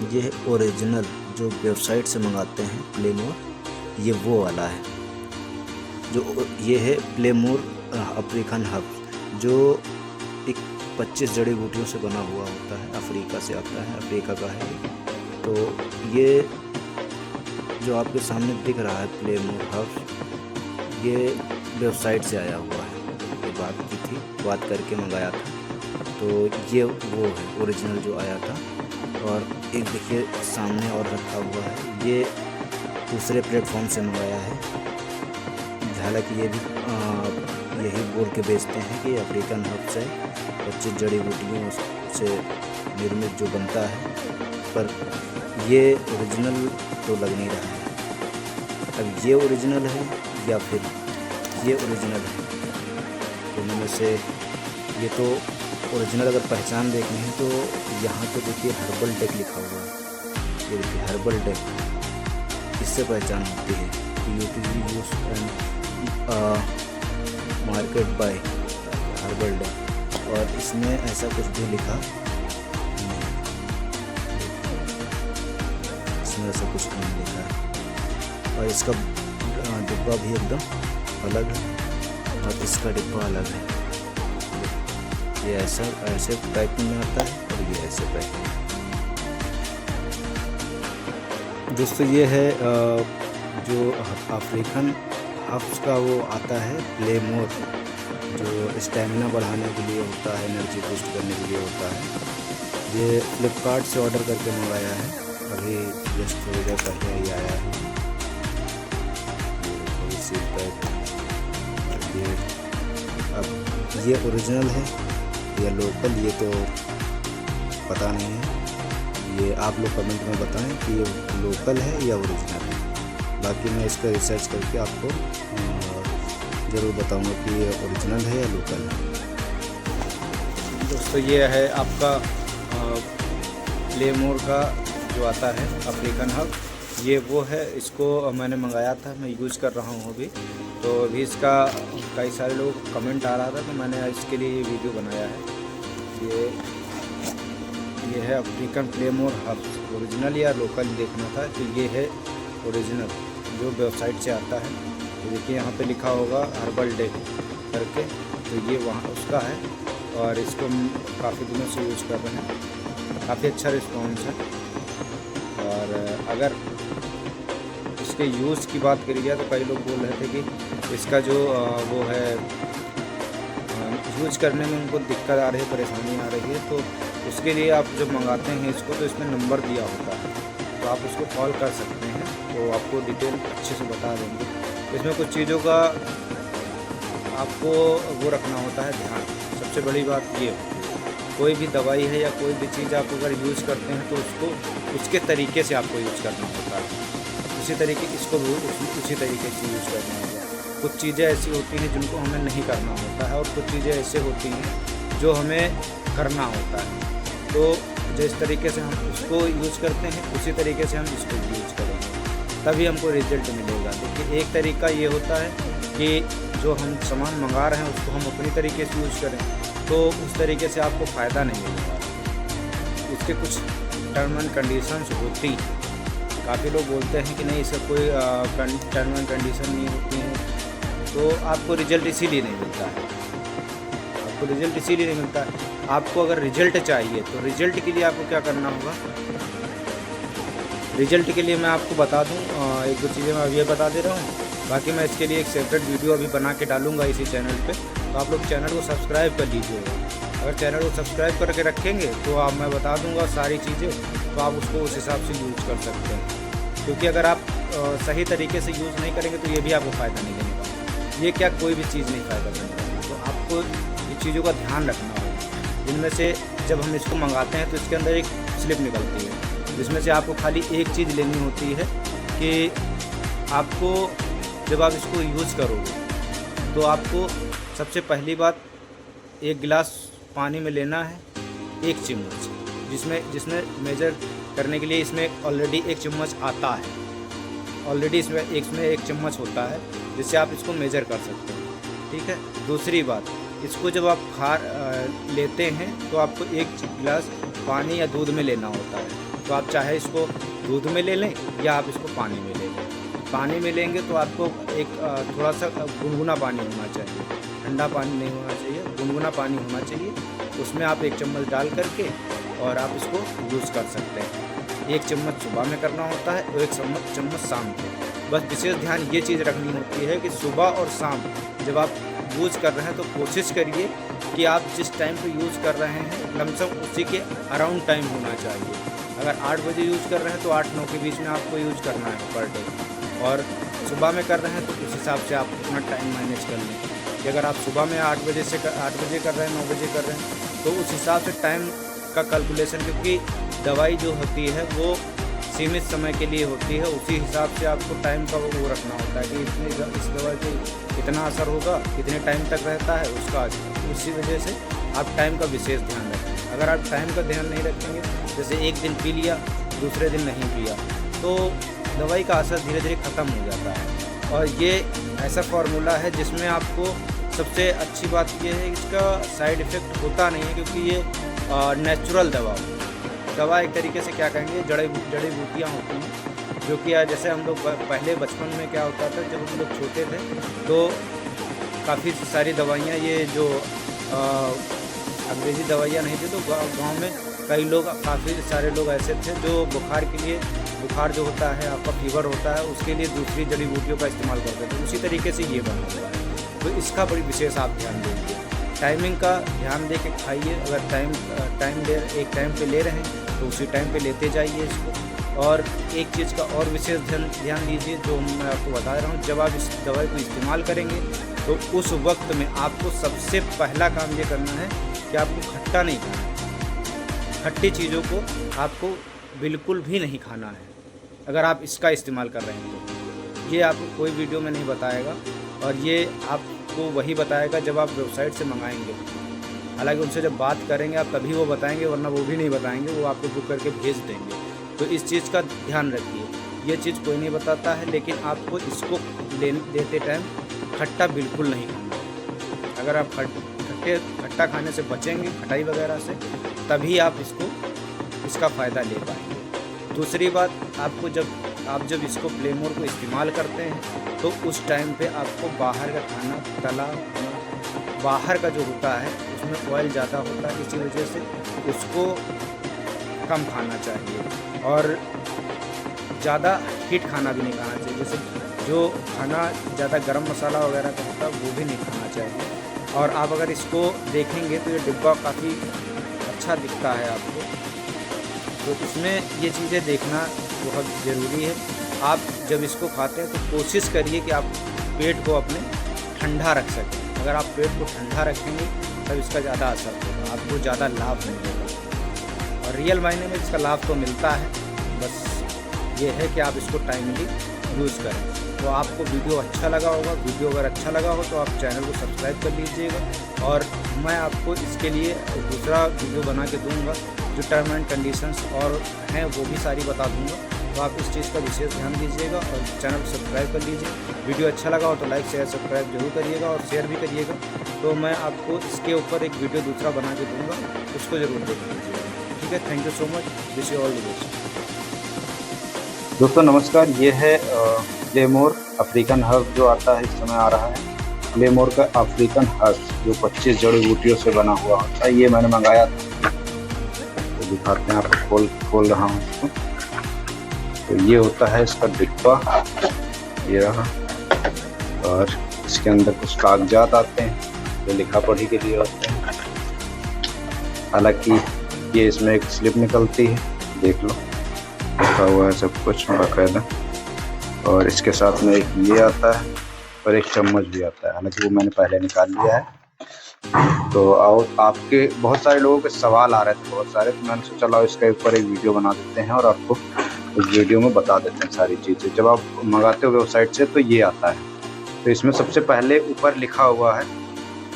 ये है ओरिजिनल जो वेबसाइट से मंगाते हैं प्लेमोर, ये वो वाला है। जो ये है प्लेमोर अफ्रीकन हर्ब, जो एक 25 जड़ी बूटियों से बना हुआ होता है, अफ्रीका से आता है, अफ्रीका का है। तो ये जो आपके सामने दिख रहा है प्लेमोर हर्ब, ये वेबसाइट से आया हुआ है। ये बात की थी, बात करके मंगाया था, तो ये वो है ओरिजिनल जो आया था। और एक देखिए सामने और रखा हुआ है, ये दूसरे प्लेटफॉर्म से मंगाया है। हालांकि ये भी यही बोल के बेचते हैं कि अफ्रीकन हर्ब से 25 जड़ी बूटियों से निर्मित जो बनता है, पर ये ओरिजिनल तो लग नहीं रहा है। अब ये ओरिजिनल है या फिर ये ओरिजिनल है, दोनों में से ये तो ओरिजिनल अगर पहचान देखनी है तो यहाँ पे देखिए हर्बल टेक लिखा हुआ है। ये देखिए हर्बल टेक, इससे पहचान होती है कि utility use and market by herbal tech. और इसमें ऐसा कुछ भी लिखा नहीं, इसमें ऐसा कुछ नहीं लिखा है। और इसका डिब्बा भी एकदम अलग है और इसका डिब्बा अलग है। ये ऐसे पैकिंग में आता है और ये ऐसे पैकिंग। दोस्तों ये है जो अफ्रीकन हर्ब्स का वो आता है प्लेमोर, जो स्टैमिना बढ़ाने के लिए होता है, एनर्जी बूस्ट करने के लिए होता है। ये फ्लिपकार्ट से ऑर्डर करके मंगाया है, अभी जस्ट थोड़ी देर पहले ही आया है। Seal pack. अब ये ओरिजिनल है या लोकल, ये तो पता नहीं है। ये आप लोग कमेंट में बताएं कि ये लोकल है या ओरिजिनल है। बाकी मैं इसका रिसर्च करके आपको ज़रूर बताऊंगा कि ये ओरिजिनल है या लोकल है। दोस्तों ये है आपका प्लेमोर का जो आता है अफ्रीकन हर्ब, ये वो है। इसको मैंने मंगाया था, मैं यूज़ कर रहा हूँ अभी। तो अभी इसका कई सारे लोग कमेंट आ रहा था, तो मैंने इसके लिए ये वीडियो बनाया है। ये है अफ्रीकन प्लेमोर हर्ब, ओरिजिनल या लोकल देखना था, तो ये है ओरिजिनल जो वेबसाइट से आता है। तो देखिए यहाँ पे लिखा होगा हर्बल टेक करके, तो ये वहाँ उसका है। और इसको काफ़ी दिनों से यूज़ कर रहे हैं, काफ़ी अच्छा रिस्पॉन्स है। और अगर इसके यूज़ की बात करी जाए तो कई लोग बोल रहे थे कि इसका जो वो है यूज करने में उनको दिक्कत आ रही है, परेशानी आ रही है। तो उसके लिए आप जब मंगाते हैं इसको, तो इसमें नंबर दिया होता है, तो आप उसको कॉल कर सकते हैं, तो आपको डिटेल अच्छे से बता देंगे। इसमें कुछ चीज़ों का आपको वो रखना होता है ध्यान। सबसे बड़ी बात ये होती है, कोई भी दवाई है या कोई भी चीज़ आप अगर यूज़ करते हैं तो उसको उसके तरीके से आपको यूज़ करना होता है। उसी तरीके इसको भी उसी तरीके से यूज़ करना होगा। कुछ चीज़ें ऐसी होती हैं जिनको हमें नहीं करना होता है, और कुछ चीज़ें ऐसे होती हैं जो हमें करना होता है। तो जिस तरीके से हम उसको यूज़ करते हैं, उसी तरीके से हम इसको यूज़ करेंगे, तभी हमको रिजल्ट मिलेगा। देखिए एक तरीका ये होता है कि जो हम सामान मंगा रहे हैं उसको हम अपनी तरीके से यूज़ करें, तो उस तरीके से आपको फ़ायदा नहीं मिलेगा। उसके कुछ टर्म एंड कंडीशंस होती हैं। काफ़ी लोग बोलते हैं कि नहीं, इसका कोई टर्म एंड कंडीशन नहीं होती हैं, तो आपको रिजल्ट इसीलिए नहीं मिलता है। आपको रिजल्ट इसीलिए नहीं मिलता है। आपको अगर रिजल्ट चाहिए तो रिजल्ट के लिए आपको क्या करना होगा, रिजल्ट के लिए मैं आपको बता दूं, एक दो चीज़ें मैं अभी बता दे रहा हूँ। बाकी मैं इसके लिए एक सेपरेट वीडियो अभी बना के डालूंगा इसी चैनल पे, तो आप लोग चैनल को सब्सक्राइब कर लीजिएगा। अगर चैनल को सब्सक्राइब करके रखेंगे तो आप मैं बता दूंगा सारी चीज़ें, तो आप उसको उस हिसाब से यूज़ कर सकते हैं। क्योंकि अगर आप सही तरीके से यूज़ नहीं करेंगे तो ये भी आपको फ़ायदा नहीं देने वाला। ये क्या, कोई भी चीज़ नहीं फ़ायदा देने वाली। तो आपको ये चीज़ों का ध्यान रखना होगा। इनमें से जब हम इसको मंगाते हैं तो इसके अंदर एक स्लिप निकलती है, जिसमें से आपको खाली एक चीज़ लेनी होती है कि आपको जब आप इसको यूज़ करोगे तो आपको सबसे पहली बात एक गिलास पानी में लेना है 1 चम्मच, जिसमें मेजर करने के लिए इसमें ऑलरेडी 1 चम्मच आता है। ऑलरेडी इसमें एक चम्मच होता है, जिससे आप इसको मेजर कर सकते हैं। ठीक है। दूसरी बात, इसको जब आप लेते हैं तो आपको 1 गिलास पानी या दूध में लेना होता है। तो आप चाहे इसको दूध में ले लें या आप इसको पानी में ले लें। पानी में लेंगे तो आपको एक थोड़ा सा गुनगुना पानी होना चाहिए, ठंडा पानी नहीं होना चाहिए, गुनगुना पानी होना चाहिए। उसमें आप 1 चम्मच डाल करके और आप इसको यूज़ कर सकते हैं। 1 चम्मच सुबह में करना होता है और 1 चम्मच शाम को। बस विशेष ध्यान ये चीज़ रखनी होती है कि सुबह और शाम जब आप यूज़ कर रहे हैं तो कोशिश करिए कि आप जिस टाइम पे यूज़ कर रहे हैं लमसम उसी के अराउंड टाइम होना चाहिए। अगर 8 बजे यूज़ कर रहे हैं तो 8-9 के बीच में आपको यूज़ करना है पर डे, और सुबह में कर रहे हैं तो उस हिसाब से आप अपना टाइम मैनेज कर लें कि अगर आप सुबह में 8 बजे कर रहे हैं, 9 बजे कर रहे हैं तो उस हिसाब से टाइम का कैलकुलेशन, क्योंकि दवाई जो होती है वो सीमित समय के लिए होती है, उसी हिसाब से आपको टाइम का वो रखना होता है कि इस दवाई पे कितना असर होगा, कितने टाइम तक रहता है उसका। उसी वजह से आप टाइम का विशेष ध्यान रखें। अगर आप टाइम का ध्यान नहीं रखेंगे, जैसे एक दिन पी लिया दूसरे दिन नहीं पिया, तो दवाई का असर धीरे धीरे ख़त्म हो जाता है। और ये ऐसा फार्मूला है जिसमें आपको सबसे अच्छी बात ये है इसका साइड इफ़ेक्ट होता नहीं है, क्योंकि ये नेचुरल दवा एक तरीके से क्या कहेंगे जड़ी बूटियाँ होती हैं, जो कि जैसे हम लोग पहले बचपन में क्या होता था जब हम लोग छोटे थे तो काफ़ी सारी दवाइयाँ ये जो अंग्रेज़ी दवाइयाँ नहीं थी, तो गाँव में कई लोग, काफ़ी सारे लोग ऐसे थे जो बुखार जो होता है आपका फीवर होता है उसके लिए दूसरी जड़ी बूटियों का इस्तेमाल करते थे। उसी तरीके से ये बना हुआ है, तो इसका बड़ी विशेष आप ध्यान देंगे। टाइमिंग का ध्यान दे के खाइए। अगर एक टाइम पे ले रहे हैं तो उसी टाइम पे लेते जाइए इसको। और एक चीज़ का और विशेष ध्यान दीजिए जो मैं आपको बता रहा हूँ, जब आप इस दवाई को इस्तेमाल करेंगे तो उस वक्त में आपको सबसे पहला काम ये करना है कि आपको खट्टा नहीं खाना है। खट्टी चीज़ों को आपको बिल्कुल भी नहीं खाना है अगर आप इसका इस्तेमाल कर रहे हैं तो। ये आपको कोई वीडियो में नहीं बताएगा, और ये आपको वही बताएगा जब आप वेबसाइट से मंगाएंगे। हालांकि उनसे जब बात करेंगे आप तभी वो बताएंगे, वरना वो भी नहीं बताएंगे, वो आपको बुक करके भेज देंगे। तो इस चीज़ का ध्यान रखिए। ये चीज़ कोई नहीं बताता है, लेकिन आपको इसको लेते टाइम खट्टा बिल्कुल नहीं खाना है। अगर आप खट्टा खाने से बचेंगे, खटाई वगैरह से, तभी आप इसका फ़ायदा ले पाएंगे। दूसरी बात, आपको जब इसको प्लेमोर को इस्तेमाल करते हैं तो उस टाइम पे आपको बाहर का खाना, तला बाहर का जो होता है उसमें ऑयल ज़्यादा होता है, इसी वजह से उसको कम खाना चाहिए। और ज़्यादा हीट खाना भी नहीं खाना चाहिए, जैसे जो खाना ज़्यादा गरम मसाला वगैरह का होता है वो भी नहीं खाना चाहिए। और आप अगर इसको देखेंगे तो ये डिब्बा काफ़ी अच्छा दिखता है आपको, तो इसमें ये चीज़ें देखना बहुत ज़रूरी है। आप जब इसको खाते हैं तो कोशिश करिए कि आप पेट को अपने ठंडा रख सकें। अगर आप पेट को ठंडा रखेंगे तब इसका ज़्यादा असर होगा, आपको ज़्यादा लाभ मिलेगा। और रियल मायने में इसका लाभ तो मिलता है, बस ये है कि आप इसको टाइमली यूज़ करें। तो आपको वीडियो अच्छा लगा होगा। वीडियो अगर अच्छा लगा हो तो आप चैनल को सब्सक्राइब कर लीजिएगा, और मैं आपको इसके लिए दूसरा वीडियो बना के दूँगा जो टर्म एंड कंडीशंस और हैं वो भी सारी बता दूँगा। तो आप इस चीज़ का विशेष ध्यान दीजिएगा और चैनल को सब्सक्राइब कर लीजिए। वीडियो अच्छा लगा हो तो लाइक शेयर सब्सक्राइब जरूर करिएगा और शेयर भी करिएगा। तो मैं आपको इसके ऊपर एक वीडियो दूसरा बना के दूँगा, उसको ज़रूर देख लीजिएगा। ठीक है, thank you so much, wish you all the best. दोस्तों नमस्कार, ये है प्लेमोर अफ्रीकन हर्ब जो आता है, इस समय आ रहा है प्लेमोर का अफ्रीकन हर्ब जो 25 जड़ी बूटियों से बना हुआ होता है। ये मैंने मंगाया था, तो दिखाते हैं आपको, खोल रहा हूँ इसको। तो ये होता है इसका डिब्बा, ये रहा, और इसके अंदर कुछ कागजात आते हैं जो लिखा पढ़ी के लिए होते हैं। हालांकि ये इसमें एक स्लिप निकलती है, देख लो, लिखा हुआ है सब कुछ बाकायदा। और इसके साथ में एक ये आता है और एक चम्मच भी आता है, हालांकि वो मैंने पहले निकाल लिया है। तो आपके बहुत सारे लोगों के सवाल आ रहे थे, बहुत सारे, तो मैंने सोचा चलो इसके ऊपर एक वीडियो बना देते हैं और आपको उस वीडियो में बता देते हैं सारी चीज़ें। जब आप मंगाते हो वेबसाइट से तो ये आता है। तो इसमें सबसे पहले ऊपर लिखा हुआ है,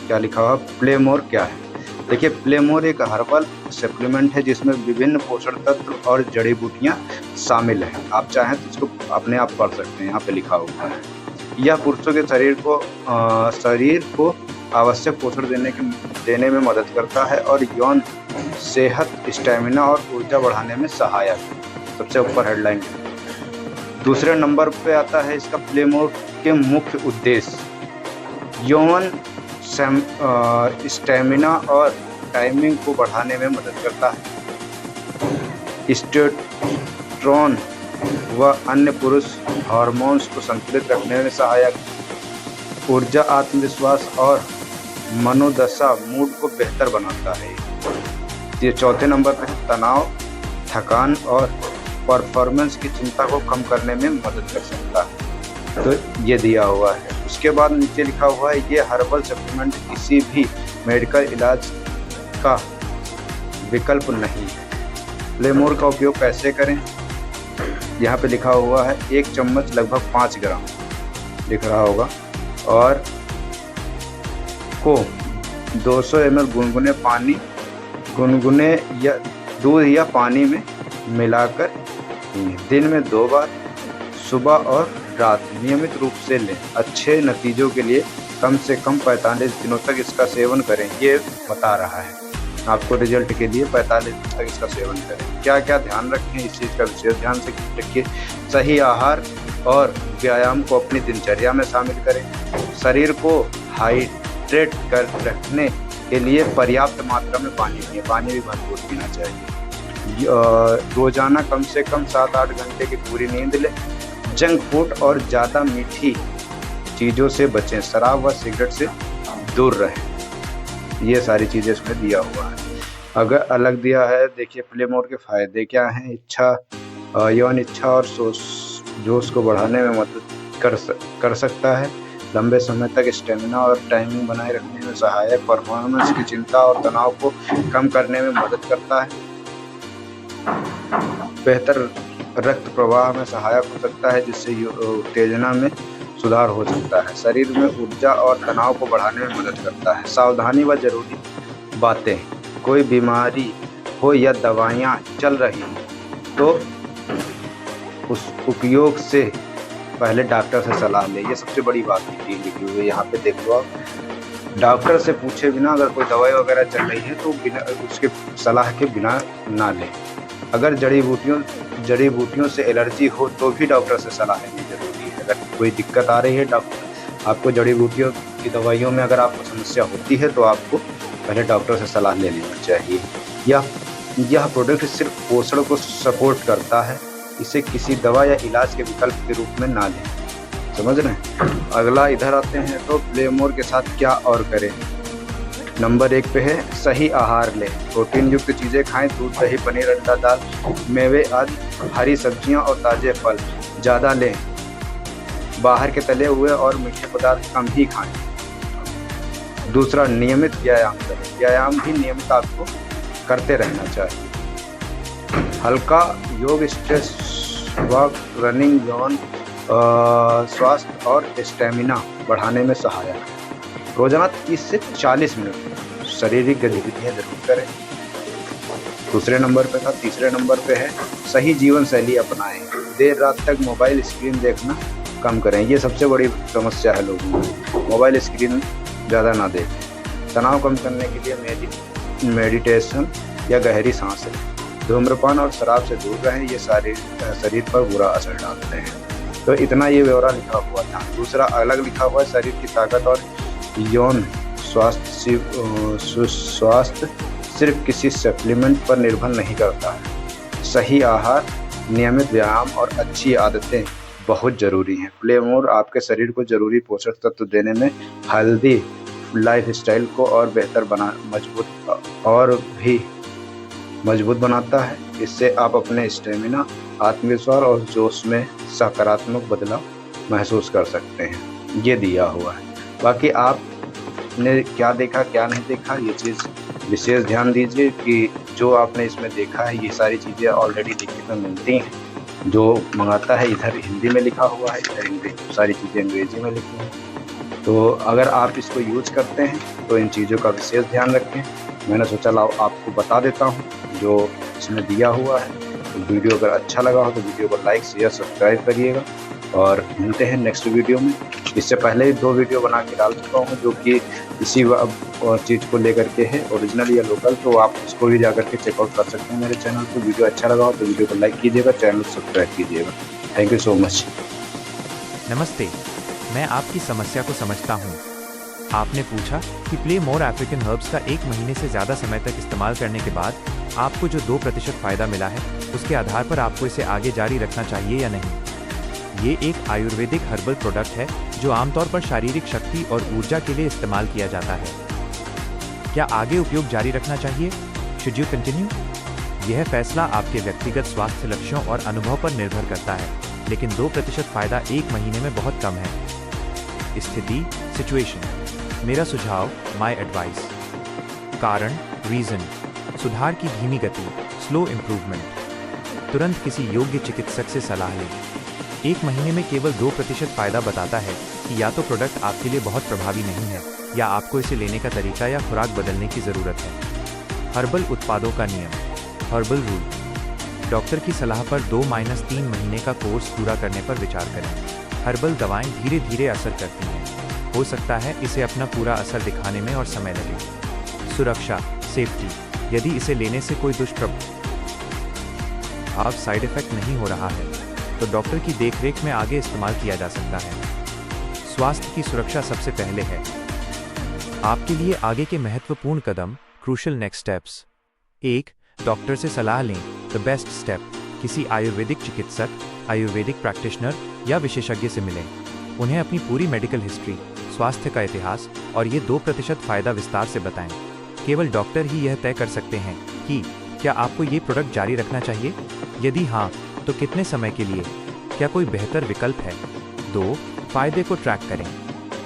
क्या लिखा हुआ, प्लेमोर क्या है। देखिए, प्लेमोर एक हर्बल सप्लीमेंट है जिसमें विभिन्न पोषण तत्व और जड़ी बूटियाँ शामिल हैं। आप चाहें तो इसको अपने आप पढ़ सकते हैं, यहाँ पे लिखा हुआ है। यह पुरुषों के शरीर को आवश्यक पोषण देने में मदद करता है और यौन सेहत, स्टैमिना और ऊर्जा बढ़ाने में सहायक, सबसे ऊपर हेडलाइन। दूसरे नंबर पे आता है इसका प्लेमोर के मुख्य उद्देश्य। यौन स्टैमिना और टाइमिंग को बढ़ाने में मदद करता है। टेस्टोस्टेरोन व अन्य पुरुष हार्मोन्स को संतुलित रखने में सहायक। ऊर्जा, आत्मविश्वास और मनोदशा, मूड को बेहतर बनाता है। ये चौथे नंबर पर तनाव, थकान और परफॉर्मेंस की चिंता को कम करने में मदद कर सकता है। तो ये दिया हुआ है। उसके बाद नीचे लिखा हुआ है ये हर्बल सप्लीमेंट किसी भी मेडिकल इलाज का विकल्प नहीं है। प्लेमोर का उपयोग कैसे करें, यहाँ पे लिखा हुआ है 1 चम्मच लगभग 5 ग्राम लिख रहा होगा, और को 200 ml गुनगुने या दूध या पानी में मिलाकर दिन में 2 बार, सुबह और रात, नियमित रूप से लें। अच्छे नतीजों के लिए कम से कम 45 दिनों तक इसका सेवन करें। ये बता रहा है आपको रिजल्ट के लिए 45 दिन तक इसका सेवन करें। क्या क्या ध्यान रखें, इस चीज़ का विशेष ध्यान से रखिए। सही आहार और व्यायाम को अपनी दिनचर्या में शामिल करें। शरीर को हाइड्रेट कर रखने के लिए पर्याप्त मात्रा में पानी पिएं, पानी भी भरपूर पीना चाहिए। रोजाना कम से कम 7-8 घंटे की पूरी नींद लें। जंक फूड और ज़्यादा मीठी चीज़ों से बचें। शराब व सिगरेट से दूर रहें। ये सारी चीज़ें इसमें दिया हुआ है। अगर अलग दिया है, देखिए प्लेमोर के फ़ायदे क्या हैं। यौन इच्छा और जोश को बढ़ाने में मदद कर सकता है। लंबे समय तक स्टेमिना और टाइमिंग बनाए रखने में सहायक। परफॉर्मेंस की चिंता और तनाव को कम करने में मदद करता है। बेहतर रक्त प्रवाह में सहायक हो सकता है, जिससे उत्तेजना में सुधार हो सकता है। शरीर में ऊर्जा और तनाव को बढ़ाने में मदद करता है। सावधानी व जरूरी बातें, कोई बीमारी हो या दवाइयाँ चल रही हैं तो उस उपयोग से पहले डॉक्टर से सलाह लें। ये सबसे बड़ी बात लिखी हुई है यहाँ पे, देख लो आप। डॉक्टर से पूछे बिना अगर कोई दवाई वगैरह चल रही है तो बिना उसके सलाह के बिना ना लें। अगर जड़ी बूटियों से एलर्जी हो तो भी डॉक्टर से सलाह लेनी जरूरी है। अगर कोई दिक्कत आ रही है, डॉक्टर आपको जड़ी बूटियों की दवाइयों में अगर आपको समस्या होती है तो आपको पहले डॉक्टर से सलाह ले लेनी चाहिए। यह प्रोडक्ट सिर्फ पोषण को सपोर्ट करता है, इसे किसी दवा या इलाज के विकल्प के रूप में ना लें। समझ रहे हैं। अगला इधर आते हैं तो प्लेमोर के साथ क्या और करें। नंबर 1 पे है सही आहार लें। प्रोटीन युक्त चीज़ें खाएं। दूध, दही, पनीर, अंडा, दाल, मेवे आदि, हरी सब्जियां और ताज़े फल ज़्यादा लें। बाहर के तले हुए और मीठे पदार्थ कम ही खाएं। दूसरा, नियमित व्यायाम करें। व्यायाम भी नियमित आपको करते रहना चाहिए। हल्का योग, स्ट्रेस वॉक, रनिंग, यौन स्वास्थ्य और स्टेमिना बढ़ाने में सहायक है। रोजाना 30 से 40 मिनट शारीरिक गतिविधियाँ जरूर करें। दूसरे नंबर पे था। तीसरे नंबर पे है सही जीवन शैली अपनाएं। देर रात तक मोबाइल स्क्रीन देखना कम करें। ये सबसे बड़ी समस्या है लोगों में, मोबाइल स्क्रीन ज़्यादा ना देखें। तनाव कम करने के लिए मेडिटेशन या गहरी सांस लें। धूम्रपान और शराब से दूर रहें। ये शरीर पर बुरा असर डालते हैं। तो इतना ये ब्यौरा लिखा हुआ था। दूसरा अलग लिखा हुआ है, शरीर की ताकत और यौन स्वास्थ्य सिर्फ किसी सप्लीमेंट पर निर्भर नहीं करता है। सही आहार, नियमित व्यायाम और अच्छी आदतें बहुत ज़रूरी हैं। प्लेमोर आपके शरीर को ज़रूरी पोषक तत्व देने में हेल्दी लाइफस्टाइल को और बेहतर मजबूत बनाता है। इससे आप अपने स्टेमिना, आत्मविश्वास और जोश में सकारात्मक बदलाव महसूस कर सकते हैं। ये दिया हुआ है। बाकी आपने क्या देखा क्या नहीं देखा, ये चीज़ विशेष ध्यान दीजिए कि जो आपने इसमें देखा है ये सारी चीज़ें ऑलरेडी लिखित में मिलती हैं। जो मंगाता है इधर हिंदी में लिखा हुआ है, इधर सारी चीज़ें अंग्रेजी में लिखी हैं। तो अगर आप इसको यूज करते हैं तो इन चीज़ों का विशेष ध्यान रखें। मैंने सोचा लाओ आपको बता देता हूँ जो इसमें दिया हुआ है। तो वीडियो अगर अच्छा लगा हो तो वीडियो को लाइक, शेयर, सब्सक्राइब करिएगा और मिलते हैं नेक्स्ट वीडियो में। इससे पहले ही 2 वीडियो बना के डाल चुका हूँ जो कि इसी और चीज़ को लेकर के है, ओरिजिनल या लोकल, तो आप इसको भी जा करके चेकआउट कर सकते हैं मेरे चैनल को। वीडियो अच्छा लगा हो तो वीडियो को लाइक कीजिएगा, चैनल को सब्सक्राइब कीजिएगा। Thank you so much. नमस्ते, मैं आपकी समस्या को समझता हूँ। आपने पूछा कि प्ले मोर अफ्रीकन हर्ब्स का 1 महीने से ज़्यादा समय तक इस्तेमाल करने के बाद आपको जो 2% फ़ायदा मिला है, उसके आधार पर आपको इसे आगे जारी रखना चाहिए या नहीं। ये एक आयुर्वेदिक हर्बल प्रोडक्ट है जो आमतौर पर शारीरिक शक्ति और ऊर्जा के लिए इस्तेमाल किया जाता है। क्या आगे उपयोग जारी रखना चाहिए? Should you continue? यह फैसला आपके व्यक्तिगत स्वास्थ्य लक्ष्यों और अनुभव पर निर्भर करता है, लेकिन 2% फ़ायदा 1 महीने में बहुत कम है। स्थिति, सिचुएशन। मेरा सुझाव, माय एडवाइस। कारण, रीज़न। सुधार की धीमी गति, स्लो इम्प्रूवमेंट। तुरंत किसी योग्य चिकित्सक से सलाह लें। 1 महीने में केवल 2% फ़ायदा बताता है कि या तो प्रोडक्ट आपके लिए बहुत प्रभावी नहीं है या आपको इसे लेने का तरीका या खुराक बदलने की ज़रूरत है। हर्बल उत्पादों का नियम, हर्बल रूल। डॉक्टर की सलाह पर 2-3 महीने का कोर्स पूरा करने पर विचार करें। हर्बल दवाएं धीरे धीरे असर करती हैं। हो सकता है इसे अपना पूरा असर दिखाने में और समय लगे। सुरक्षा, सेफ्टी। यदि इसे लेने से कोई दुष्प्रभाव साइड इफेक्ट नहीं हो रहा है तो डॉक्टर की देखरेख में आगे इस्तेमाल किया जा सकता है। स्वास्थ्य की सुरक्षा सबसे पहले है। आपके लिए आगे के महत्वपूर्ण कदम, क्रूशल नेक्स्ट स्टेप्स। 1. डॉक्टर से सलाह लें। द बेस्ट स्टेप, किसी आयुर्वेदिक चिकित्सक, आयुर्वेदिक प्रैक्टिशनर या विशेषज्ञ से मिलें। उन्हें अपनी पूरी मेडिकल हिस्ट्री, स्वास्थ्य का इतिहास और ये 2% फ़ायदा विस्तार से बताएं। केवल डॉक्टर ही यह तय कर सकते हैं कि क्या आपको ये प्रोडक्ट जारी रखना चाहिए। यदि हाँ, तो कितने समय के लिए? क्या कोई बेहतर विकल्प है? 2. फ़ायदे को ट्रैक करें।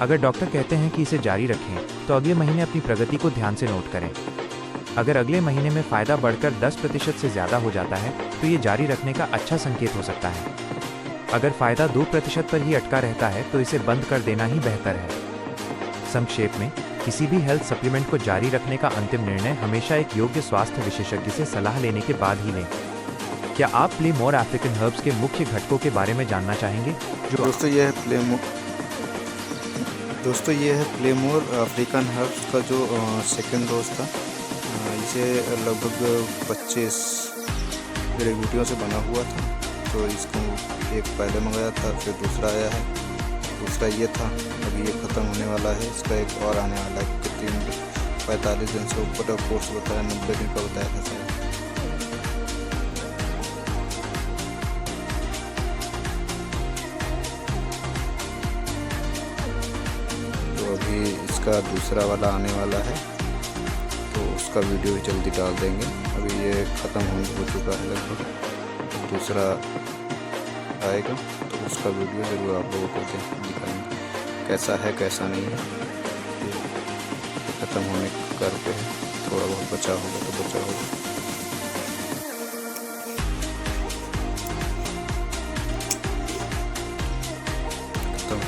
अगर डॉक्टर कहते हैं कि इसे जारी रखें, तो अगले महीने अपनी प्रगति को ध्यान से नोट करें। अगर अगले महीने में फ़ायदा बढ़कर 10% से ज़्यादा हो जाता है, तो ये जारी रखने का अच्छा संकेत हो सकता है। अगर फ़ायदा 2% पर ही अटका रहता है, तो इसे बंद कर देना ही बेहतर है। संक्षेप में, किसी भी हेल्थ सप्लीमेंट को जारी रखने का अंतिम निर्णय हमेशा एक योग्य स्वास्थ्य विशेषज्ञ से सलाह लेने के बाद ही लें। क्या आप प्ले मोर अफ्रीकन हर्ब्स के मुख्य घटकों के बारे में जानना चाहेंगे? दोस्तों ये है प्ले मोर अफ्रीकन हर्ब्स का जो सेकंड डोज था। इसे लगभग 25 जड़ी बूटियों से बना हुआ था। तो इसको एक पहले मंगाया था, फिर दूसरा आया है, दूसरा ये था, अभी ये ख़त्म होने वाला है। इसका एक और आने वाला है। 45 दिन से ऊपर का कोर्स बताया, 90 दिन का बताया था शायद। तो अभी इसका दूसरा वाला आने वाला है, तो उसका वीडियो भी जल्दी डाल देंगे। अभी ये ख़त्म हो चुका है लगभग, दूसरा आएगा तो उसका वीडियो ज़रूर आप लोगों को दिखाएंगे कैसा है कैसा नहीं है। ख़त्म होने कर पे है, थोड़ा बहुत बचा होगा तो बचा होगा। खत्म।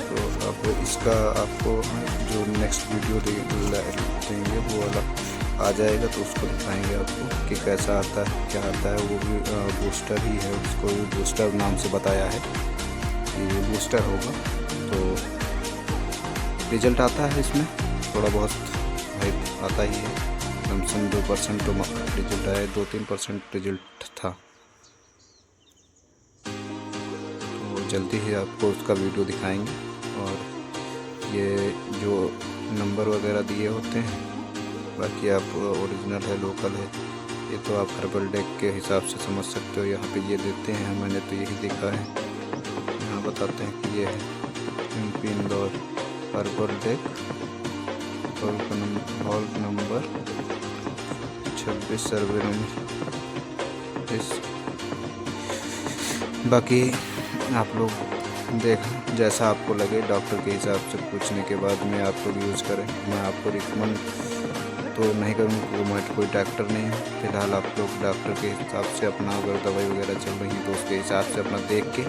तो अब इसका आपको जो नेक्स्ट वीडियो देंगे वो वाला आ जाएगा, तो उसको दिखाएंगे आपको कि कैसा आता है, क्या आता है। वो भी बूस्टर ही है, उसको भी बूस्टर नाम से बताया है कि ये बूस्टर होगा। तो रिजल्ट आता है इसमें, थोड़ा बहुत भाई आता ही है। कम से कम 2% तो रिजल्ट आया, 2-3% रिजल्ट था। तो जल्दी ही आपको उसका वीडियो दिखाएंगे। और ये जो नंबर वगैरह दिए होते हैं, बाकी आप ओरिजिनल है, लोकल है, ये तो आप हर्बल डेक के हिसाब से समझ सकते हो। यहाँ पे ये देते हैं, मैंने तो यही देखा है। यहाँ बताते हैं कि ये है MP Indore herbal deck, hall number 26, survey number इस। बाकी आप लोग जैसा आपको लगे डॉक्टर के हिसाब से पूछने के बाद में आप लोग यूज़ करें। मैं आपको रिकमेंड तो नहीं करूँगा, मैं कोई डॉक्टर नहीं हूँ। फिलहाल आप लोग डॉक्टर के हिसाब से अपना, अगर दवाई वगैरह चल रही है तो उसके हिसाब से अपना देख के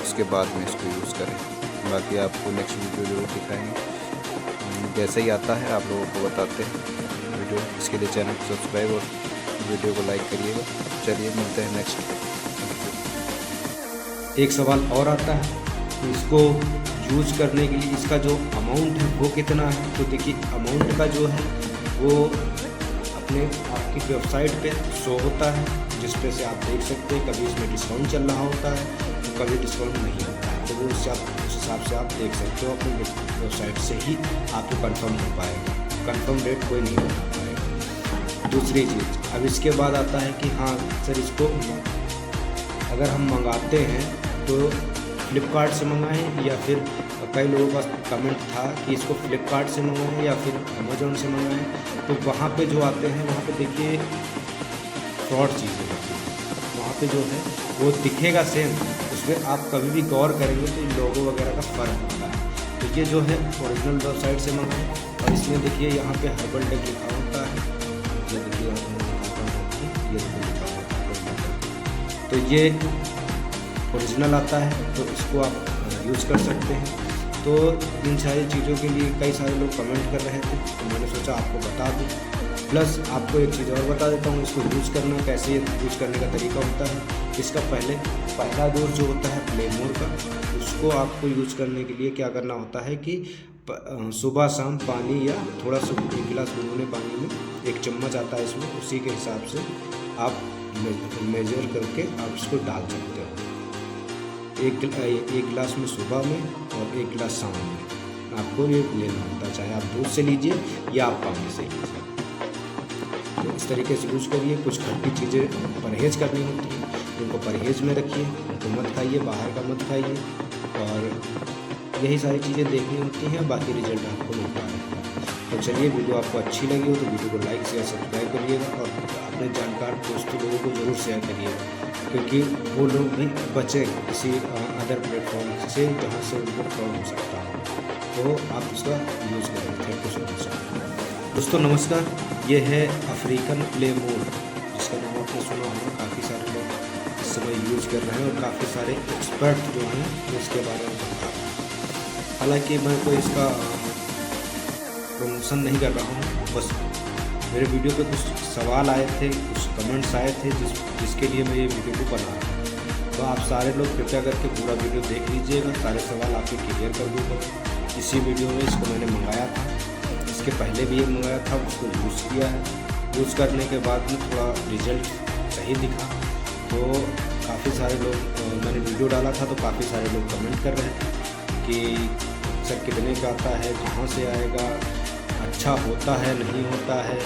उसके बाद में इसको यूज़ करें। बाकी आपको नेक्स्ट वीडियो जरूर दिखाएंगे, जैसे ही आता है आप लोगों को बताते हैं वीडियो। इसके लिए चैनल को सब्सक्राइब और वीडियो को लाइक करिएगा। चलिए मिलते हैं नेक्स्ट। एक सवाल और आता है कि इसको यूज करने के लिए इसका जो अमाउंट है वो कितना है, तो देखिए अमाउंट का जो है वो अपने आपकी वेबसाइट पे शो होता है, जिस पे से आप देख सकते हैं। कभी इसमें डिस्काउंट चल रहा होता है तो कभी डिस्काउंट नहीं होता है, तो वो उससे आप उस हिसाब से आप देख सकते हो। अपनी वेबसाइट से ही आपको कंफर्म हो पाएगा, कंफर्म रेट कोई नहीं बता पाएगा। दूसरी चीज़, अब इसके बाद आता है कि हाँ सर इसको अगर हम मंगाते हैं तो फ्लिपकार्ट से मंगाएं या फिर कई लोगों का कमेंट था कि इसको फ्लिपकार्ट से मंगाएं या फिर अमेज़ॉन से मंगाएं, तो वहाँ पे जो आते हैं वहाँ पे देखिए फ्रॉड चीज़ें होती हैं। वहाँ पे जो है वो दिखेगा सेम, उसमें आप कभी भी गौर करेंगे तो लोगो वगैरह का फ़र्क होता है। तो ये जो है ओरिजिनल वेबसाइट से मंगाएं, और इसमें देखिए यहाँ पे हर्बल टेक लिखा होता है, ये देखिए ये लिखा होता है, तो ये ओरिजिनल आता है, तो इसको आप यूज़ कर सकते हैं। तो इन सारी चीज़ों के लिए कई सारे लोग कमेंट कर रहे थे, तो मैंने सोचा आपको बता दूं। प्लस आपको एक चीज़ और बता देता हूँ, इसको यूज़ करना कैसे, यूज़ करने का तरीका होता है। इसका पहला डोज जो होता है प्ले मोर का, उसको आपको यूज़ करने के लिए क्या करना होता है कि सुबह शाम पानी या थोड़ा सा 1 गिलास गुनगुने पानी में 1 चम्मच आता है इसमें, उसी के हिसाब से आप मेजर करके आप इसको डाल सकते हो। एक गिलास में सुबह में और 1 गिलास शाम में आपको ये लेना होता है, चाहे आप दूध से लीजिए या आप पानी से लीजिए। तो इस तरीके से यूज़ करिए। कुछ खट्टी चीज़ें परहेज़ करनी होती हैं, उनको परहेज़ में रखिए, उनको मत खाइए, बाहर का मत खाइए, और यही सारी चीज़ें देखनी होती हैं, बाकी रिजल्ट आपको मिलता है। तो चलिए, वीडियो आपको अच्छी लगी हो तो वीडियो को लाइक शेयर सब्सक्राइब करिएगा, और अपने जानकार दोस्तों लोगों को ज़रूर शेयर करिएगा, क्योंकि वो लोग भी बचें किसी अदर प्लेटफॉर्म से जहाँ से उनको फ्रॉड हो सकता है। तो आप इसका यूज़ करें। थैंक यू सो मच दोस्तों, नमस्कार। ये है अफ्रीकन प्ले मोर, जिसका नाम आपने सुना होगा। काफ़ी सारे लोग इस समय यूज़ कर रहे हैं और काफ़ी सारे एक्सपर्ट जो हैं इसके बारे में बता रहे हैं। हालांकि मैं कोई इसका प्रमोशन नहीं कर रहा हूँ, बस मेरे वीडियो पे कुछ सवाल आए थे, कुछ कमेंट्स आए थे जिसके लिए मैं ये वीडियो को बना रहा हूँ। तो आप सारे लोग कृपया करके पूरा वीडियो देख लीजिएगा, सारे सवाल आपके क्लियर कर दूँगा। इसी वीडियो में इसको मैंने मंगाया था, इसके पहले भी ये मंगाया था, उसको यूज़ किया है। यूज़ करने के बाद में थोड़ा रिजल्ट सही दिखा, तो काफ़ी सारे लोग, मैंने वीडियो डाला था तो काफ़ी सारे लोग कमेंट कर रहे थे कि सर कितने का आता है, कहाँ से आएगा, अच्छा होता है नहीं होता है,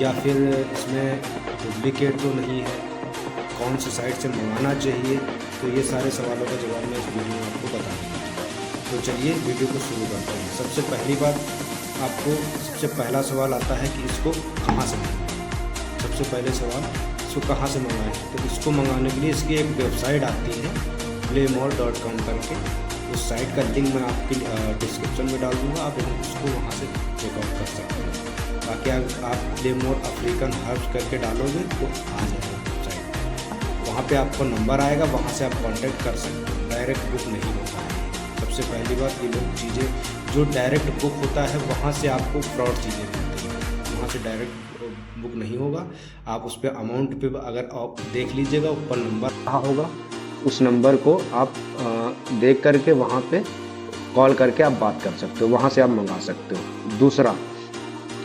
या फिर इसमें डुप्लीकेट तो नहीं है, कौन सी साइट से मंगाना चाहिए। तो ये सारे सवालों का जवाब मैं इस वीडियो में आपको बता दूँगा। तो चलिए वीडियो को शुरू करते हैं। सबसे पहली बात, आपको सबसे पहला सवाल आता है कि इसको कहाँ से मंगाएं। सबसे पहले सवाल, इसको कहाँ से मंगाएं। तो इसको मंगाने के लिए इसकी एक वेबसाइट आती है playmore.com करके, उस साइट का लिंक मैं आपके डिस्क्रिप्शन में डाल दूँगा, आप उसको वहाँ से चेकआउट कर सकते हैं। बाकी आप प्ले मोर अफ्रीकन हर्ब्स करके डालोगे तो आ जाएगा वेबसाइट, वहाँ पे आपको नंबर आएगा, वहाँ से आप कांटेक्ट कर सकते हो। डायरेक्ट बुक नहीं होता है। सबसे पहली बात, ये लोग चीज़ें जो डायरेक्ट बुक होता है वहाँ से आपको फ्रॉड चीज़ें मिलती हैं, वहाँ से डायरेक्ट बुक नहीं होगा। आप उस पर अमाउंट पे अगर आप देख लीजिएगा, ऊपर नंबर कहाँ होगा, उस नंबर को आप देख करके वहाँ पे कॉल करके आप बात कर सकते हो, वहाँ से आप मंगा सकते हो। दूसरा,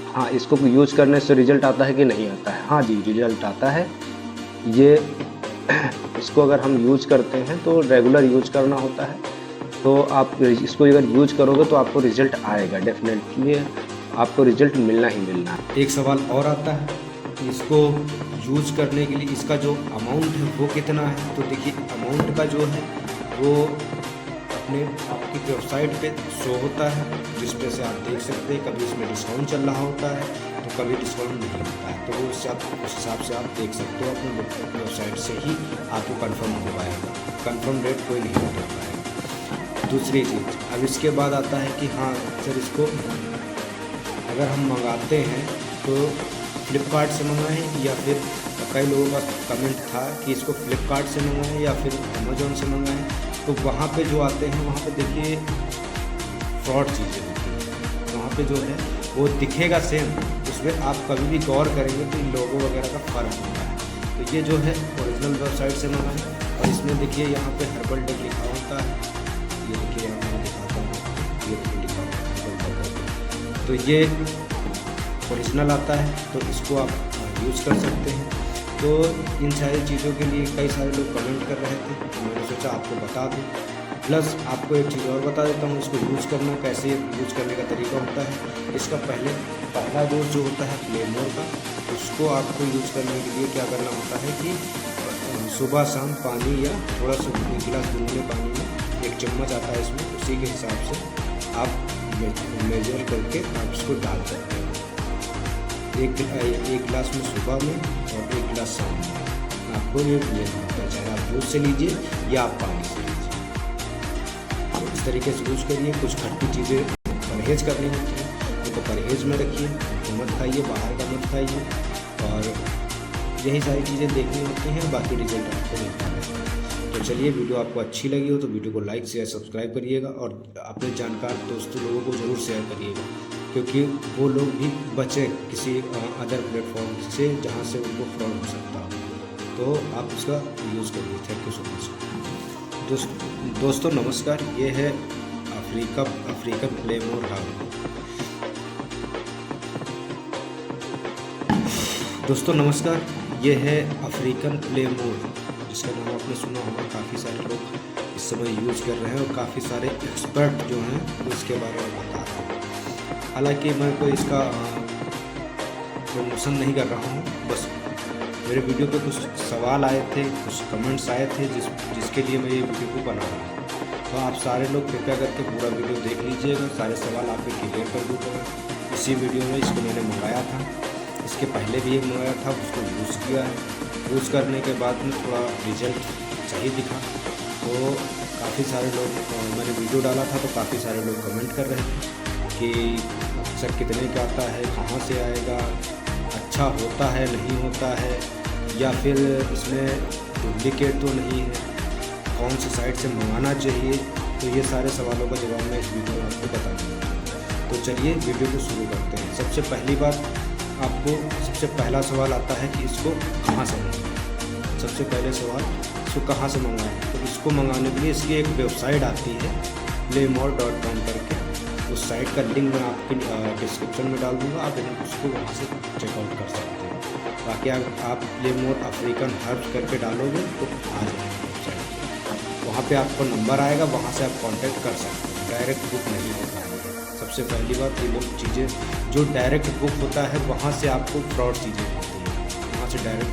हाँ, इसको यूज़ करने से रिज़ल्ट आता है कि नहीं आता है। हाँ जी, रिज़ल्ट आता है। ये इसको अगर हम यूज़ करते हैं तो रेगुलर यूज़ करना होता है, तो आप इसको अगर यूज़ करोगे तो आपको रिज़ल्ट आएगा, डेफिनेटली आपको रिज़ल्ट मिलना ही मिलना है। एक सवाल और आता है, इसको यूज़ करने के लिए इसका जो अमाउंट है वो कितना है। तो देखिए, अमाउंट का जो है वो अपने आपकी वेबसाइट पे शो होता है, जिस पे से आप देख सकते हैं। कभी इसमें डिस्काउंट चल रहा होता है तो कभी डिस्काउंट नहीं होता है, तो वो उससे आप उस हिसाब से आप देख सकते हो। अपने वेबसाइट से ही आपको कंफर्म हो पाएगा, कंफर्म रेट कोई नहीं बता पाएगा। दूसरी चीज़, अब इसके बाद आता है कि हाँ सर, इसको अगर हम मंगाते हैं तो फ्लिपकार्ट से मंगाएं या फिर कई लोगों का कमेंट था कि इसको फ्लिपकार्ट से मंगाएं या फिर अमेज़ॉन से मंगाएं। तो वहाँ पे जो आते हैं वहाँ पे देखिए फ्रॉड चीज़ें होती हैं, वहाँ पे जो है वो दिखेगा सेम, उसमें आप कभी भी गौर करेंगे तो लोगो वगैरह का फ़र्क होता है। तो ये जो है ओरिजिनल वेबसाइट से मंगाएं, और इसमें देखिए यहाँ पे हर्बल टेक लिखा होता है, ये देखिए मैं दिखाता हूँ तो ये ओरिजिनल आता है, तो इसको आप यूज़ कर सकते हैं। तो इन सारी चीज़ों के लिए कई सारे लोग कमेंट कर रहे थे, तो मैंने सोचा आपको बता दूँ। प्लस आपको एक चीज़ और बता देता हूँ, इसको यूज़ करना कैसे, यूज़ करने का तरीका होता है। इसका पहला डोज जो होता है प्लेमोर का, उसको आपको यूज़ करने के लिए क्या करना होता है कि सुबह शाम पानी या थोड़ा सा 1 गिलास गुनगुने पानी में 1 चम्मच आता है इसमें, उसी के हिसाब से आप मेजर करके आप इसको डाल सकते हैं। एक गिलास में सुबह में और 1 गिलास शाम में आपको ये लेना होता है, चाहे आप दूध से लीजिए या आप पानी से लीजिए। तो इस तरीके से यूज़ करिए। कुछ खट्टी चीज़ें परहेज़ करनी होती हैं, तो परहेज़ में रखिए, तो मत खाइए, बाहर का मत खाइए, और यही सारी चीज़ें देखनी होती हैं, बाकी रिजल्ट आपको मिलता है। तो चलिए, वीडियो आपको अच्छी लगी हो तो वीडियो को लाइक शेयर सब्सक्राइब करिएगा, और अपने जानकार दोस्तों लोगों को ज़रूर शेयर करिएगा, क्योंकि वो लोग भी बचे किसी अदर प्लेटफॉर्म से जहाँ से उनको फ्रॉड हो सकता हो। तो आप उसका यूज़ करिए। Thank you so much. दोस्तों नमस्कार, ये है अफ्रीकन प्लेमोर हर्ब। दोस्तों नमस्कार, ये है अफ्रीकन प्लेमोर, जिसका नाम आपने सुना होगा। काफ़ी सारे लोग इस समय यूज़ कर रहे हैं और काफ़ी सारे एक्सपर्ट जो हैं वो इसके बारे में बता रहे हैं। हालांकि मैं कोई इसका प्रमोशन नहीं कर रहा हूँ, बस मेरे वीडियो पे कुछ सवाल आए थे, कुछ कमेंट्स आए थे जिसके लिए मैं ये वीडियो को बना रहा हूँ। तो आप सारे लोग कृपया करके पूरा वीडियो देख लीजिएगा, सारे सवाल आपके क्लियर कर दूँगा इसी वीडियो में। इसको मैंने मंगाया था, इसके पहले भी एक मंगाया था, उसको यूज़ किया है। यूज़ करने के बाद में थोड़ा रिजल्ट सही दिखा, तो काफ़ी सारे लोग, मैंने वीडियो डाला था तो काफ़ी सारे लोग कमेंट कर रहे थे कि सर कितने का आता है, कहाँ से आएगा, अच्छा होता है नहीं होता है, या फिर इसमें डुप्लीकेट तो नहीं है, कौन सी साइट से मंगाना चाहिए। तो ये सारे सवालों का जवाब मैं इस वीडियो में आपको बता दूँगा। तो चलिए वीडियो को शुरू करते हैं। सबसे पहली बात, आपको सबसे पहला सवाल आता है कि इसको कहाँ से मंगाएं। सबसे पहले सवाल, इसको कहाँ से मंगाएं। तो इसको मंगाने के लिए इसकी एक वेबसाइट आती है playmore.com करके। उस साइट का लिंक मैं आपके डिस्क्रिप्शन में डाल दूँगा, आप उसको वहाँ से चेकआउट कर सकते हैं। बाकी आप प्लेमोर अफ्रीकन हर्ब्स करके डालोगे तो आ जाएगा वेबसाइट, वहाँ पे आपको नंबर आएगा, वहाँ से आप कांटेक्ट कर सकते हैं। डायरेक्ट बुक नहीं होता है। सबसे पहली बात, ये लोग चीज़ें जो डायरेक्ट बुक होता है वहाँ से आपको फ्रॉड चीज़ें होती हैं, वहाँ से डायरेक्ट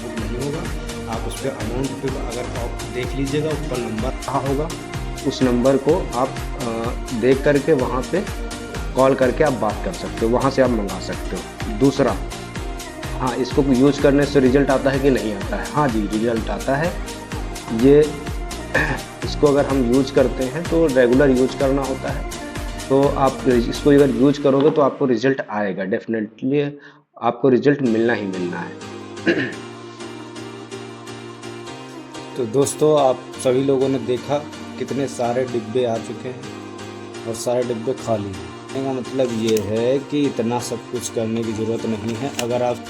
बुक नहीं होगा। आप उस पर अमाउंट पे अगर आप देख लीजिएगा, ऊपर नंबर कहाँ होगा, उस नंबर को आप देख करके वहाँ पे कॉल करके आप बात कर सकते हो, वहाँ से आप मंगा सकते हो। दूसरा, हाँ, इसको यूज़ करने से रिज़ल्ट आता है कि नहीं आता है? हाँ जी, रिज़ल्ट आता है। ये इसको अगर हम यूज़ करते हैं तो रेगुलर यूज़ करना होता है, तो आप इसको अगर यूज़ करोगे तो आपको रिज़ल्ट आएगा, डेफिनेटली आपको रिज़ल्ट मिलना ही मिलना है। तो दोस्तों, आप सभी लोगों ने देखा कितने सारे डिब्बे आ चुके हैं और सारे डिब्बे खाली हैं। इसका मतलब ये है कि इतना सब कुछ करने की ज़रूरत नहीं है। अगर आप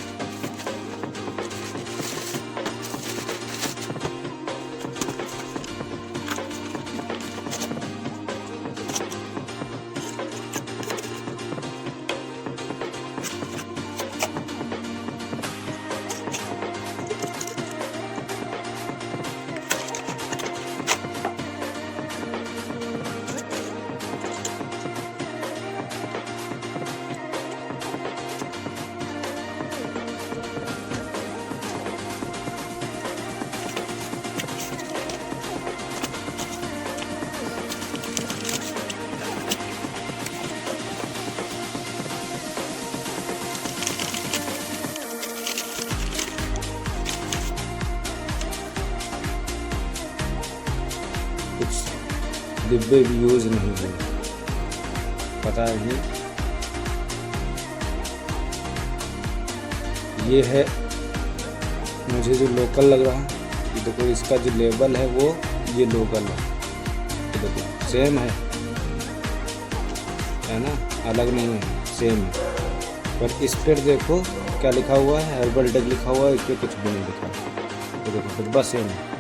कुछ डिब्बे भी यूज़ नहीं हुए, पता नहीं। ये है मुझे जो लोकल लग रहा है, ये देखो, इसका जो लेबल है वो ये लोकल है, ये देखो सेम है ना, अलग नहीं है, सेम है। पर इस पर देखो क्या लिखा हुआ है, हर्बल ड्रग लिखा हुआ है, इस पर कुछ भी नहीं लिखा है। ये देखो डिब्बा सेम है,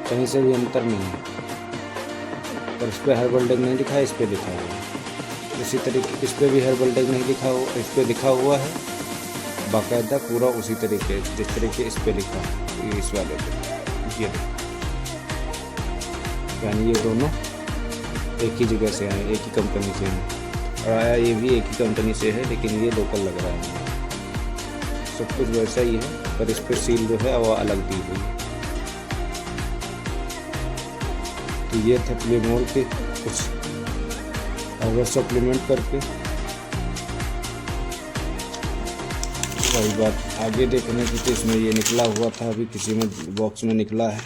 कहीं से भी अंतर नहीं है। और इस पर हर्बल ड्रग नहीं लिखा है, इस पर लिखा है। इसी तरीके इस पे भी हेर्बल टेक नहीं लिखा हुआ, इस पे लिखा हुआ है बाकायदा पूरा उसी तरीके जिस तरीके इस पे लिखा है इस वाले पे। ये यानी ये दोनों एक ही जगह से आए, एक ही कंपनी से हैं और आया ये भी एक ही कंपनी से है, लेकिन ये लोकल लग रहा है। सब कुछ वैसा ही है पर इस पर सील जो है वो अलग दी हुई है। तो ये थे प्लेमोर के कुछ अगर सप्लीमेंट करके। वही बात आगे देखने की तो इसमें ये निकला हुआ था, अभी किसी में बॉक्स में निकला है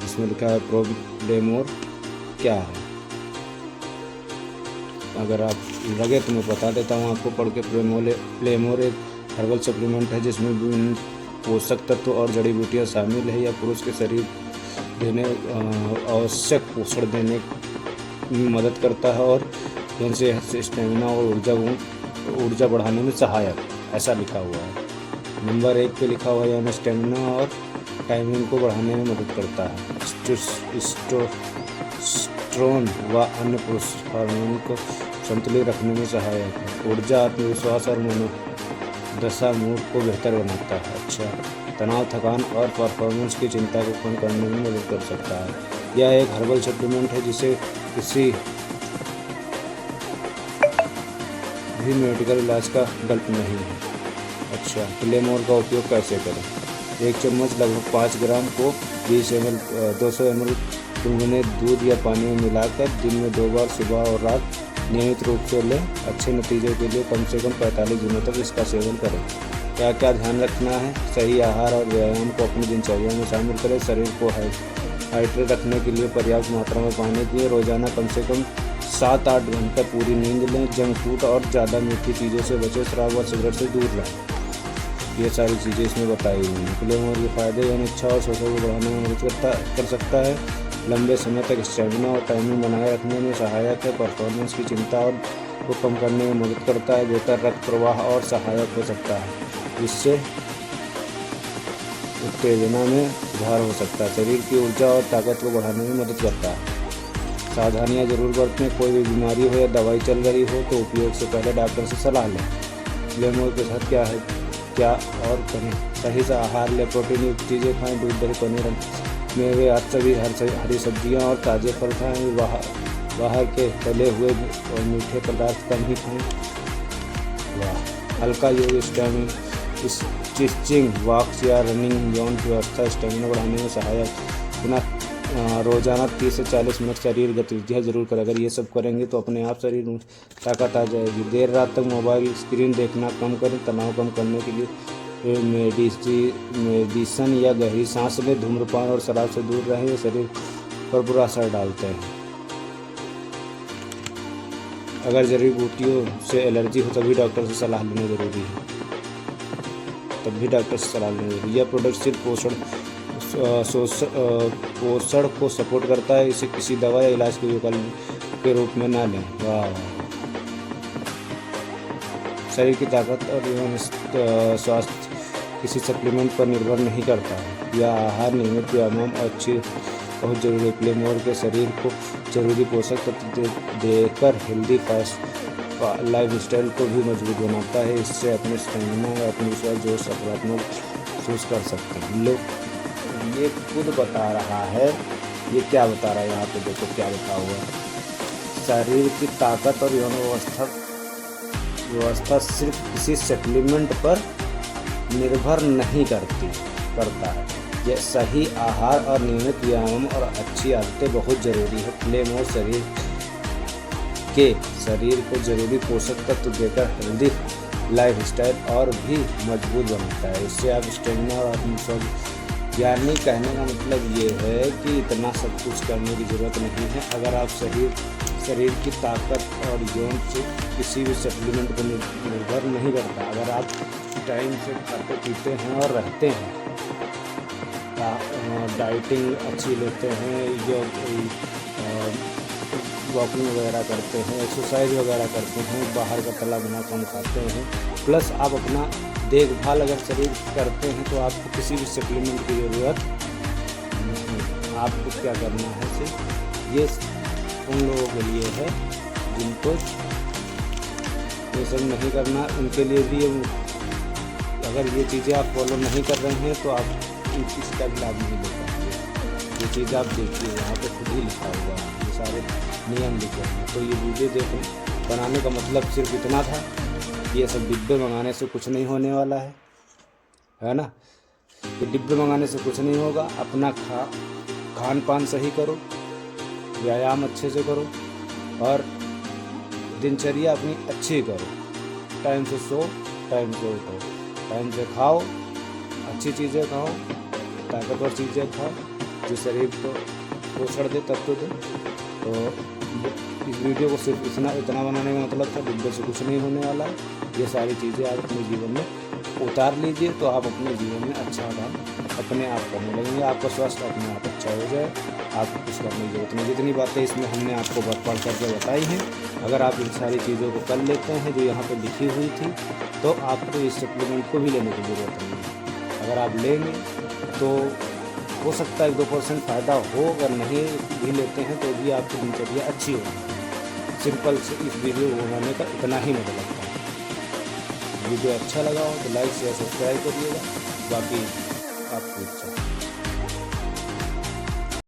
जिसमें लिखा है प्लेमोर क्या है। अगर आप लगे तो मैं बता देता हूँ आपको पढ़ के। प्लेमोर एक हर्बल सप्लीमेंट है जिसमें विभिन्न पोषक तत्व और जड़ी बूटियाँ शामिल है। यह पुरुष के शरीर देने आवश्यक पोषण देने में मदद करता है और इनसे स्टेमिना और ऊर्जा बढ़ाने में सहायक, ऐसा लिखा हुआ है। नंबर 1 पे लिखा हुआ है यानी स्टेमिना और टाइमिंग को बढ़ाने में मदद करता है। टेस्टोस्टेरोन व अन्य पुरुष हार्मोन को संतुलित रखने में सहायक है। ऊर्जा, आत्मविश्वास और मनोदशा मूड को बेहतर बनाता है। अच्छा, तनाव, थकान और परफॉर्मेंस की चिंता को कम करने में मदद कर सकता है। यह एक हर्बल सप्लीमेंट है जिसे किसी भी मेडिकल इलाज का विकल्प नहीं है। अच्छा, प्लेमोर का उपयोग कैसे करें? 1 चम्मच लगभग 5 ग्राम को 200 ml गुनगुने दूध या पानी में मिलाकर दिन में 2 बार सुबह और रात नियमित रूप से लें। अच्छे नतीजों के लिए कम से कम 45 दिनों तक इसका सेवन करें। क्या क्या ध्यान रखना है? सही आहार और व्यायाम को अपनी दिनचर्या में शामिल करें। शरीर को हाइड्रेट रखने के लिए पर्याप्त मात्रा में पानी पिए। रोजाना कम से कम 7-8 घंटे पूरी नींद लें। जंक फूड और ज़्यादा मीठी चीज़ों से बचें। शराब और सिगरेट से दूर रहें। ये सारी चीज़ें इसमें बताई हुई हैं। प्लेमोर के फ़ायदे यानी इच्छा और सोचों को बढ़ाने में मदद कर सकता है। लंबे समय तक स्टेमिना और टाइमिंग बनाए रखने में सहायक है। परफॉर्मेंस की चिंता और को कम करने में मदद करता है। बेहतर रक्त प्रवाह और सहायक हो सकता है, जिससे उत्तेजना में सुधार हो सकता है। शरीर की ऊर्जा और ताकत को बढ़ाने में मदद करता है। सावधानियां जरूर बरतें। कोई भी बीमारी हो या दवाई चल रही हो तो उपयोग से पहले डॉक्टर से सलाह लें। प्लेमोर के साथ क्या और करें? सही से आहार लें। प्रोटीन युक्त चीज़ें खाएँ। दूध, दही, पनीर, मेवे आज सभी हरी सब्जियाँ और ताज़े फल खाएँ। बाहर के तले हुए और मीठे पदार्थ कम ही खाएँ। हल्का योग, स्ट्रेचिंग, वॉक्स या रनिंग यौन व्यवस्था स्टेमिना बढ़ाने में सहायक। रोजाना 30 से 40 मिनट शरीर गतिविधियाँ जरूर करें। अगर ये सब करेंगे तो अपने आप शरीर में ताकत आ जाएगी। देर रात तक मोबाइल स्क्रीन देखना कम करें। तनाव कम करने के लिए मेडिसन या गहरी सांस लें। धूम्रपान और शराब से दूर रहें, ये शरीर पर बुरा असर डालते हैं। अगर जड़ी बूटियों से एलर्जी हो तभी डॉक्टर से सलाह लेना जरूरी है। यह प्रोडक्ट सिर्फ पोषण को सपोर्ट करता है। इसे किसी दवा या इलाज के विकल्प के रूप में ना लें। वाह! शरीर की ताकत और स्वास्थ्य किसी सप्लीमेंट पर निर्भर नहीं करता है। यह आहार, नियमित व्यायाम अच्छी बहुत जरूरी है। प्लेमोर के शरीर को जरूरी पोषक तत्व देकर हेल्दी फास्ट लाइफ स्टाइल को भी मजबूत बनाता है। इससे अपने स्टेमिना और आत्मविश्वास जो सकारात्मक महसूस कर सकते हैं। लोग ये खुद बता रहा है। ये क्या बता रहा है? यहाँ पे देखो क्या लिखा हुआ है। शरीर की ताकत और यौन व्यवस्था सिर्फ किसी सप्लीमेंट पर निर्भर नहीं करता है। यह सही आहार और नियमित व्यायाम और अच्छी आदतें बहुत ज़रूरी है। प्लेमोर शरीर को जरूरी पोषक तत्व देकर हेल्दी लाइफ स्टाइल और भी मजबूत बनाता है। इससे आप स्टेमिना और आत्मविश्वास, यानी कहने का मतलब ये है कि इतना सब कुछ करने की ज़रूरत नहीं है। अगर आप शरीर की ताकत और यौन से किसी भी सप्लीमेंट पर निर्भर नहीं करता। अगर आप टाइम से खाते पीते हैं और रहते हैं, डाइटिंग अच्छी लेते हैं, वॉकिंग वगैरह करते हैं, एक्सरसाइज वगैरह करते हैं, बाहर का तला भुना कम खाते हैं, प्लस आप अपना देखभाल अगर शरीर करते हैं तो आपको किसी भी सप्लीमेंट की ज़रूरत नहीं। आपको क्या करना है सिर्फ ये उन लोगों के लिए है जिनको ये सब नहीं करना उनके लिए भी अगर ये चीज़ें आप फॉलो नहीं कर रहे हैं तो आप इसका भी लाभ नहीं ले पाएंगे। ये चीज़ आप देखिए यहाँ पे खुद ही लिखा हुआ है, ये सारे नियम लिखे हैं। तो ये वीडियो देखो बनाने का मतलब सिर्फ इतना था, ये सब डिब्बे मंगाने से कुछ नहीं होने वाला है ना। ये डिब्बे मंगाने से कुछ नहीं होगा। अपना खान पान सही करो, व्यायाम अच्छे से करो और दिनचर्या अपनी अच्छी करो। टाइम से सो, टाइम से उठो, टाइम से खाओ, अच्छी चीज़ें खाओ, ताकतवर चीज़ें खाओ जो शरीर को पोषण दे, तत्व दे। तो इस वीडियो को सिर्फ इतना बनाने का मतलब था, डिब्बे से कुछ नहीं होने वाला है। ये सारी चीज़ें आप अपने जीवन में उतार लीजिए तो आप अपने जीवन में अच्छा काम अपने आप करने लगेंगे। आपका स्वास्थ्य अपने आप अच्छा हो जाए, आपको कुछ करने की जरूरत नहीं। जितनी बातें इसमें हमने आपको पढ़ करके बताई हैं, अगर आप इन सारी चीज़ों को कर लेते हैं जो यहाँ पे लिखी हुई थी, तो आपको इस सप्लीमेंट को भी लेने की ज़रूरत नहीं है। अगर आप लेंगे तो हो सकता है 1-2% फ़ायदा हो, अगर नहीं भी लेते हैं तो भी आपकी दिनचर्या अच्छी होगी। सिंपल से इस वीडियो को बनाने का इतना ही मतलब था। वीडियो अच्छा लगा हो तो लाइक शेयर सब्सक्राइब करिएगा, बाकी आपकी इच्छा।